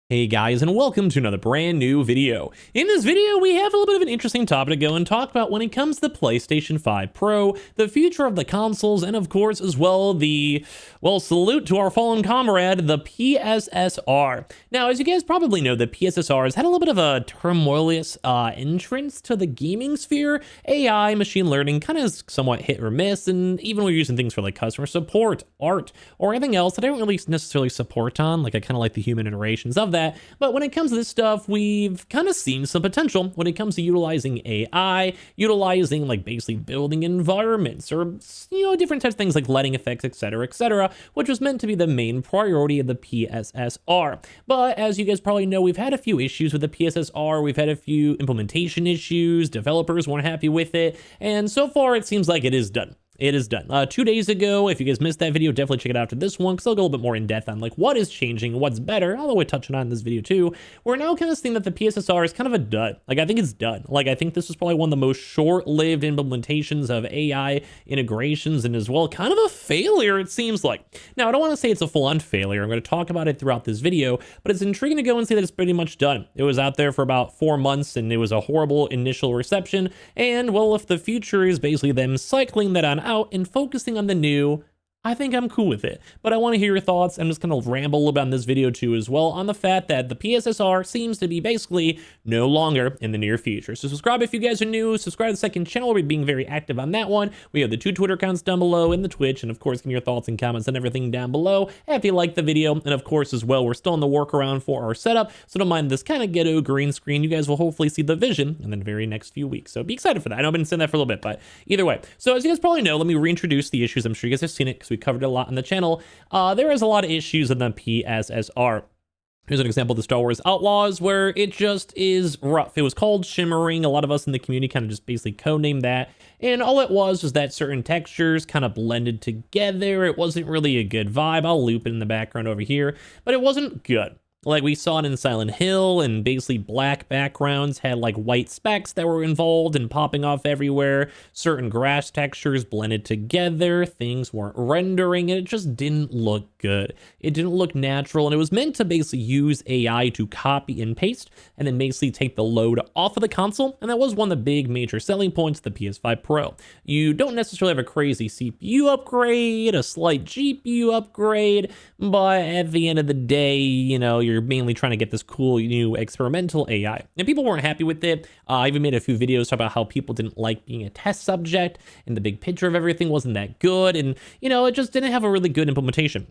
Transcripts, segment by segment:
Hey guys, and welcome to another brand new video. In this video, we have a little bit of an interesting topic to go and talk about when it comes to the PlayStation 5 Pro, the future of the consoles, and of course, as well, salute to our fallen comrade, the PSSR. Now, as you guys probably know, the PSSR has had a little bit of a tumultuous entrance to the gaming sphere. AI, machine learning, kind of somewhat hit or miss, and even we're using things for like customer support, art, or anything else that I don't really necessarily support on, like I kind of like the human iterations of that. But when it comes to this stuff, we've kind of seen some potential when it comes to utilizing AI, utilizing like basically building environments or, different types of things like lighting effects, etc., which was meant to be the main priority of the PSSR. But as you guys probably know, we've had a few issues with the PSSR. We've had a few implementation issues. Developers weren't happy with it. And so far, it seems like it is done. It is done. 2 days ago, if you guys missed that video, definitely check it out after this one, because I'll go a little bit more in depth on like what is changing and what's better, although we're touching on in this video too. We're now kind of seeing that the PSSR is kind of a dud. Like, I think it's done. Like, I think this is probably one of the most short-lived implementations of AI integrations, and as well, kind of a failure, it seems like. Now, I don't want to say it's a full-on failure. I'm going to talk about it throughout this video, but it's intriguing to go and see that it's pretty much done. It was out there for about 4 months, and it was a horrible initial reception, and, well, if the future is basically them cycling that on out and focusing on the new, I think I'm cool with it. But I want to hear your thoughts. I'm just going to ramble a little bit on this video too as well on the fact that the PSSR seems to be basically no longer in the near future. So subscribe if you guys are new. Subscribe to the second channel. We're being very active on that one. We have the 2 Twitter accounts down below and the Twitch. And of course, give me your thoughts and comments and everything down below after you like the video. And of course, as well, we're still in the workaround for our setup. So don't mind this kind of ghetto green screen. You guys will hopefully see the vision in the very next few weeks. So be excited for that. I know I've been saying that for a little bit, but either way. So as you guys probably know, let me reintroduce the issues. I'm sure you guys have seen it because we covered it a lot on the channel. There is a lot of issues in the PSSR. Here's an example of the Star Wars Outlaws where it just is rough. It was called shimmering. A lot of us in the community kind of just basically codenamed that. And all it was that certain textures kind of blended together. It wasn't really a good vibe. I'll loop it in the background over here, but it wasn't good. Like we saw it in Silent Hill, and basically black backgrounds had like white specks that were involved and popping off everywhere. Certain grass textures blended together, things weren't rendering, and it just didn't look good. It didn't look natural, and it was meant to basically use AI to copy and paste, and then basically take the load off of the console, and that was one of the big major selling points of the PS5 Pro. You don't necessarily have a crazy CPU upgrade, a slight GPU upgrade, but at the end of the day, you're mainly trying to get this cool new experimental AI. And people weren't happy with it. I even made a few videos about how people didn't like being a test subject, and the big picture of everything wasn't that good, and it just didn't have a really good implementation.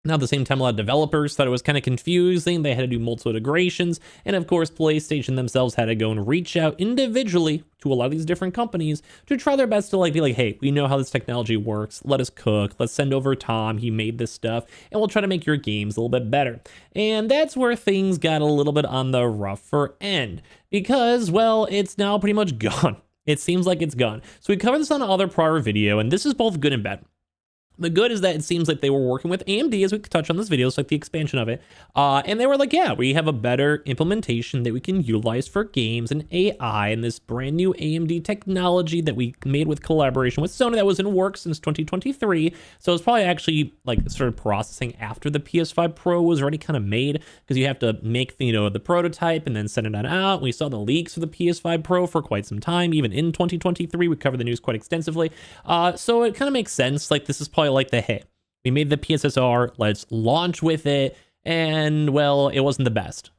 Now, at the same time, a lot of developers thought it was kind of confusing. They had to do multiple integrations. And of course, PlayStation themselves had to go and reach out individually to a lot of these different companies to try their best to be like, hey, we know how this technology works. Let us cook. Let's send over Tom. He made this stuff, and we'll try to make your games a little bit better. And that's where things got a little bit on the rougher end because, well, it's now pretty much gone. It seems like it's gone. So we covered this on another prior video, and this is both good and bad. The good is that it seems like they were working with AMD, as we could touch on this video, so like the expansion of it. And they were like, yeah, we have a better implementation that we can utilize for games and AI and this brand new AMD technology that we made with collaboration with Sony that was in work since 2023. So it's probably actually like started processing after the PS5 Pro was already kind of made, because you have to make the prototype and then send it on out. We saw the leaks for the PS5 Pro for quite some time, even in 2023. We covered the news quite extensively. So it kind of makes sense. Like, this is probably like hey, we made the PSSR, let's launch with it, and well, it wasn't the best,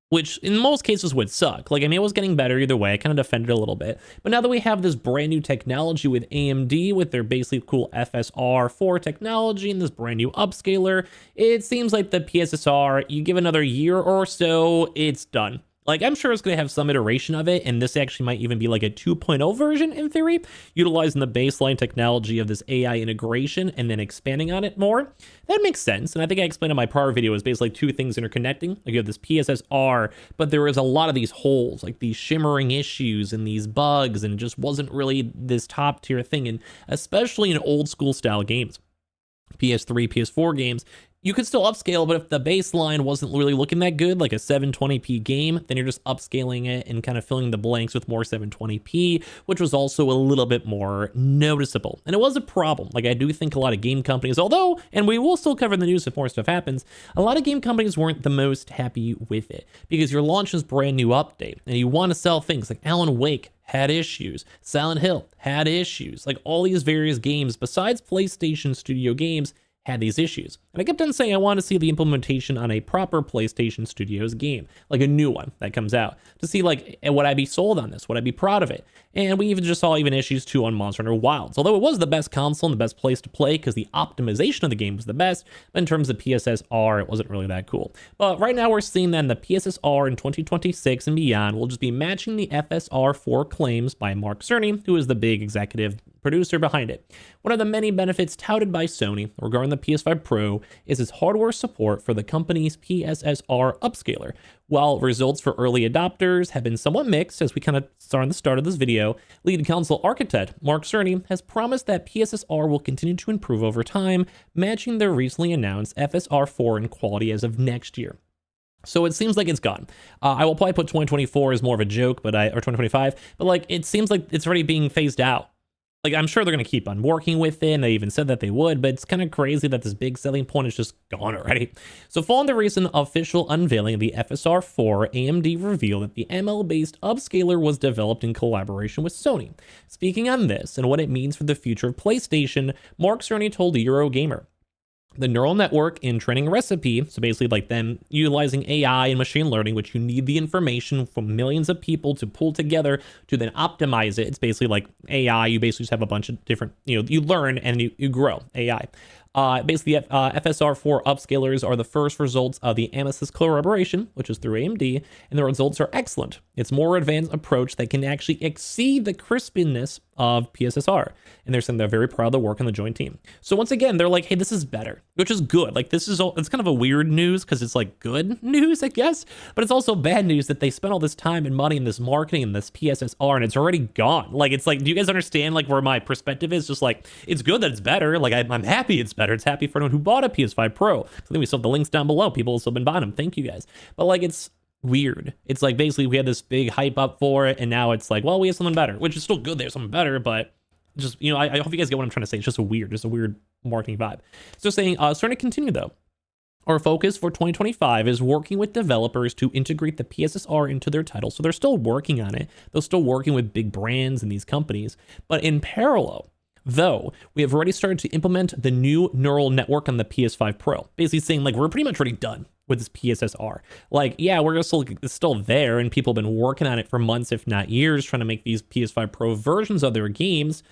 which in most cases would suck. Like, I mean, it was getting better either way. I kind of defended it a little bit, but now that we have this brand new technology with AMD, with their basically cool FSR 4 technology and this brand new upscaler, it seems like the PSSR, you give another year or so, it's done. Like, I'm sure it's going to have some iteration of it, and this actually might even be like a 2.0 version in theory, utilizing the baseline technology of this AI integration and then expanding on it more. That makes sense, and I think I explained in my prior video is basically 2 things interconnecting. Like, you have this PSSR, but there is a lot of these holes, like these shimmering issues and these bugs, and it just wasn't really this top tier thing, and especially in old school style games. PS3, PS4 games, you could still upscale, but if the baseline wasn't really looking that good, like a 720p game, then you're just upscaling it and kind of filling the blanks with more 720p, which was also a little bit more noticeable. And it was a problem. Like, I do think a lot of game companies, although, and we will still cover the news if more stuff happens, a lot of game companies weren't the most happy with it because your launch is brand new update and you want to sell things like Alan Wake had issues, Silent Hill had issues, like all these various games besides PlayStation Studio games had these issues. And I kept on saying I want to see the implementation on a proper PlayStation Studios game, like a new one that comes out, to see like, would I be sold on this? Would I be proud of it? And we even just saw even issues too on Monster Hunter Wilds. Although it was the best console and the best place to play because the optimization of the game was the best, but in terms of PSSR, it wasn't really that cool. But right now we're seeing that in the PSSR in 2026 and beyond will just be matching the FSR 4 claims by Mark Cerny, who is the big executive producer behind it. One of the many benefits touted by Sony regarding the PS5 Pro is its hardware support for the company's PSSR upscaler. While results for early adopters have been somewhat mixed, as we kind of saw in the start of this video, lead console architect Mark Cerny has promised that PSSR will continue to improve over time, matching their recently announced FSR 4 in quality as of next year. So it seems like it's gone. I will probably put 2024 as more of a joke, or 2025, but like it seems like it's already being phased out. Like, I'm sure they're going to keep on working with it, and they even said that they would, but it's kind of crazy that this big selling point is just gone already. So following the recent official unveiling of the FSR 4, AMD revealed that the ML-based upscaler was developed in collaboration with Sony. Speaking on this and what it means for the future of PlayStation, Mark Cerny told Eurogamer, the neural network in training recipe, so basically like them utilizing AI and machine learning, which you need the information from millions of people to pull together to then optimize it. It's basically like AI. You basically just have a bunch of different, you learn and you grow AI. Basically, FSR 4 upscalers are the first results of the Amethyst collaboration, which is through AMD, and the results are excellent. It's a more advanced approach that can actually exceed the crispiness of PSSR, and they're saying they're very proud of the work on the joint team. So once again, they're like, hey, this is better, which is good. Like, this is it's kind of a weird news because it's like good news, I guess, but it's also bad news that they spent all this time and money in this marketing and this PSSR, and it's already gone. Like, it's like, do you guys understand like where my perspective is? Just like, it's good that it's better. Like, I'm happy it's better. It's happy for anyone who bought a PS5 Pro. So I think we still have the links down below. People have still been buying them. Thank you guys. But like, it's weird. It's like basically we had this big hype up for it, and now it's like, well, we have something better, which is still good. There's something better, but just, I hope you guys get what I'm trying to say. It's just a weird marketing vibe. So saying, starting to continue though. Our focus for 2025 is working with developers to integrate the PSSR into their titles. So they're still working on it. They're still working with big brands and these companies. But in parallel, though, we have already started to implement the new neural network on the PS5 Pro. Basically saying like, we're pretty much already done with this PSSR. Like, yeah, it's still there, and people have been working on it for months, if not years, trying to make these PS5 Pro versions of their games.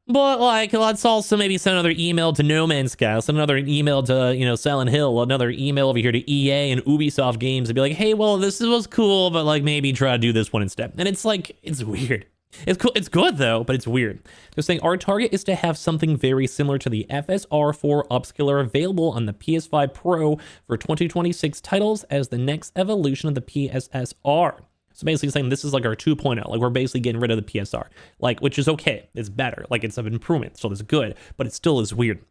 But like, let's also maybe send another email to No Man's Sky, send another email to, Silent Hill, another email over here to EA and Ubisoft Games and be like, hey, well, this was cool, but like maybe try to do this one instead. And it's like, it's weird. It's cool. It's good though, but it's weird. They're saying our target is to have something very similar to the FSR 4 upscaler available on the PS5 Pro for 2026 titles as the next evolution of the PSSR. So basically saying this is like our 2.0, like we're basically getting rid of the PSR, like, which is okay. It's better. Like, it's an improvement. So it's good, but it still is weird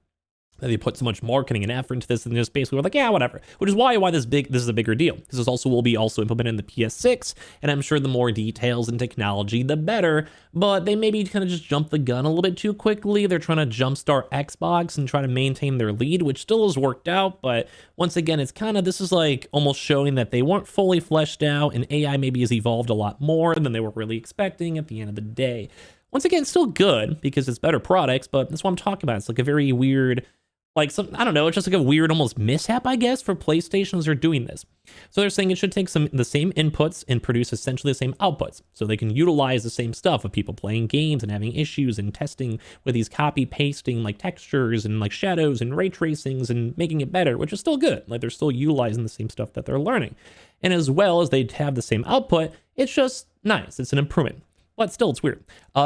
that they put so much marketing and effort into this, and just basically we're like, yeah, whatever. Which is why this is a bigger deal. This also will be also implemented in the PS6, and I'm sure the more details and technology, the better. But they maybe kind of just jumped the gun a little bit too quickly. They're trying to jumpstart Xbox and try to maintain their lead, which still has worked out. But once again, it's kind of, this is like almost showing that they weren't fully fleshed out, and AI maybe has evolved a lot more than they were really expecting at the end of the day. Once again, still good because it's better products, but that's what I'm talking about. It's like a very weird, like, I don't know, it's just like a weird almost mishap, I guess, for PlayStation as they're doing this. So they're saying it should take the same inputs and produce essentially the same outputs. So they can utilize the same stuff of people playing games and having issues and testing with these copy pasting like textures and like shadows and ray tracings and making it better, which is still good. Like, they're still utilizing the same stuff that they're learning. And as well as they have the same output, it's just nice. It's an improvement. But still, it's weird.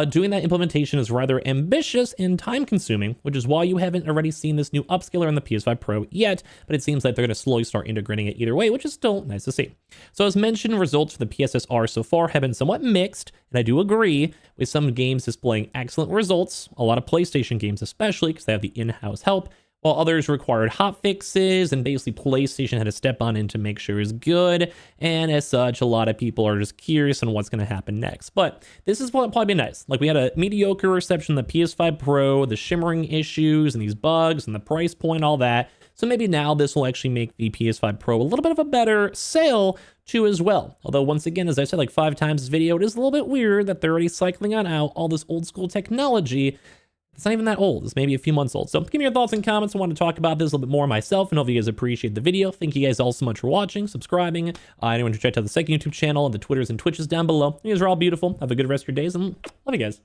Doing that implementation is rather ambitious and time-consuming, which is why you haven't already seen this new upscaler on the PS5 Pro yet, but it seems like they're going to slowly start integrating it either way, which is still nice to see. So as mentioned, results for the PSSR so far have been somewhat mixed, and I do agree with some games displaying excellent results, a lot of PlayStation games especially, because they have the in-house help, while others required hot fixes, and basically PlayStation had to step on in to make sure it was good. And as such, a lot of people are just curious on what's going to happen next. But this is probably be nice. Like, we had a mediocre reception, the PS5 Pro, the shimmering issues and these bugs and the price point, all that. So maybe now this will actually make the PS5 Pro a little bit of a better sale too as well. Although once again, as I said like 5 times this video, it is a little bit weird that they're already cycling on out all this old school technology. It's not even that old. It's maybe a few months old. So give me your thoughts and comments. I want to talk about this a little bit more myself, and hope you guys appreciate the video. Thank you guys all so much for watching, subscribing. Anyone who checked out the second YouTube channel and the Twitters and Twitches down below. You guys are all beautiful. Have a good rest of your days, and love you guys.